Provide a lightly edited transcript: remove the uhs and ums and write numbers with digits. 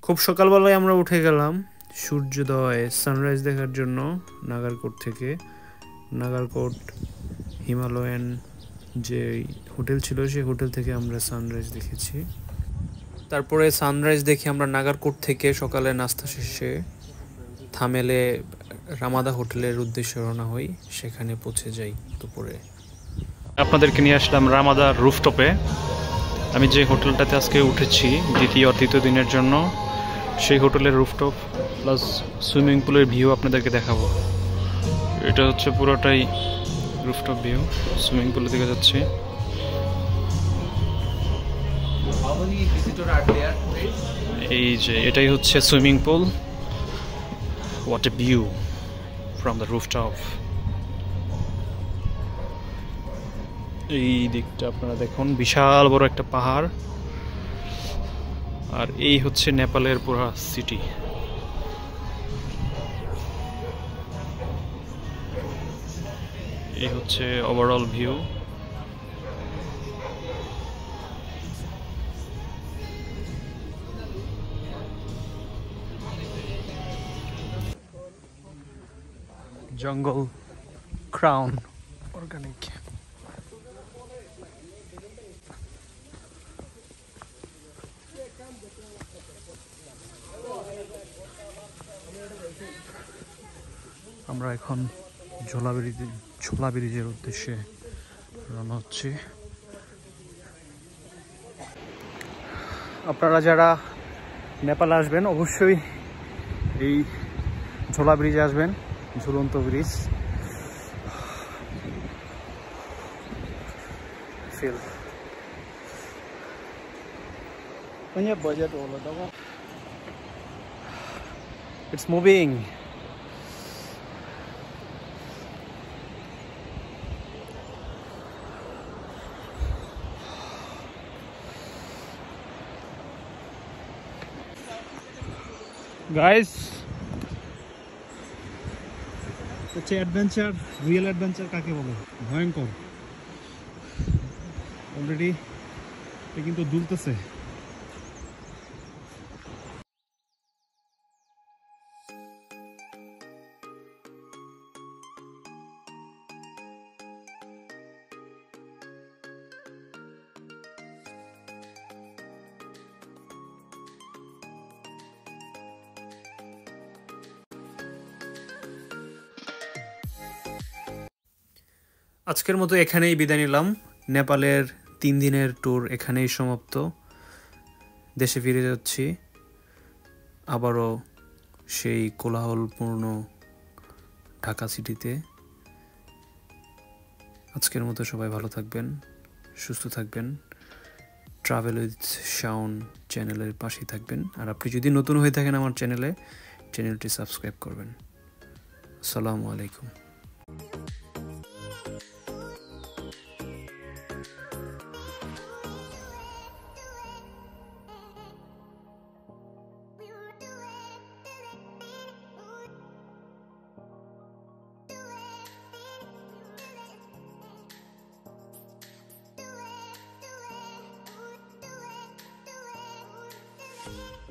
খুব সকালবেলায় আমরা উঠে গেলাম সূর্যোদয় সানরাইজ দেখার জন্য নাগারকোট থেকে। নাগারকোট হিমালয়ান যে হোটেল ছিল সেই হোটেল থেকে আমরা সানরাইজ দেখেছি। তারপরে সানরাইজ দেখে আমরা নাগারকোট থেকে সকালে নাস্তা শেষে থামেলে রামাদা হোটেলের উদ্দেশ্যে রওনা হই, সেখানে পৌঁছে যাই দুপুরে। আপনাদেরকে নিয়ে আসলাম রামাদার রুফটপে। আমি যে হোটেলটাতে আজকে উঠেছি তৃতীয় দিনের জন্য, সেই হোটেলের রুফটপ প্লাস সুইমিং পুলের ভিউ আপনাদেরকে দেখাবো। এটা হচ্ছে পুরোটাই রুফটপ ভিউ, সুইমিং পুলের দিকে যাচ্ছি। এই যে এটাই হচ্ছে swimming pool. What a view from the rooftop. এই দিকটা আপনারা দেখুন, বিশাল বড় একটা পাহাড়, আর এই হচ্ছে নেপালের পুরা সিটি। এই হচ্ছে ওভারঅল ভিউ। জঙ্গল ক্রাউন অর্গানিক। আমরা এখন ঝোলা ব্রিজের উদ্দেশ্যে রওনা হচ্ছি। আপনারা যারা নেপালে আসবেন অবশ্যই এই ঝোলা ব্রিজে আসবেন, ঝুলন্ত bridge. Feel It's moving. Guys, হচ্ছে অ্যাডভেঞ্চার, রিয়েল অ্যাডভেঞ্চার কাকে বলে? ভয়ঙ্কর। অলরেডি কিন্তু দুলতেছে। আজকের মতো এখানেই বিদায় নিলাম। নেপালের 3 দিনের ট্যুর এখানেই সমাপ্ত। দেশে ফিরে যাচ্ছি আবারও সেই কোলাহলপূর্ণ ঢাকা সিটিতে। আজকের মতো সবাই ভালো থাকবেন, সুস্থ থাকবেন। ট্রাভেল উইথ শাওন চ্যানেলের পাশেই থাকবেন। আর আপনি যদি নতুন হয়ে থাকেন আমার চ্যানেলটি সাবস্ক্রাইব করবেন। আসসালামু আলাইকুম। Do it.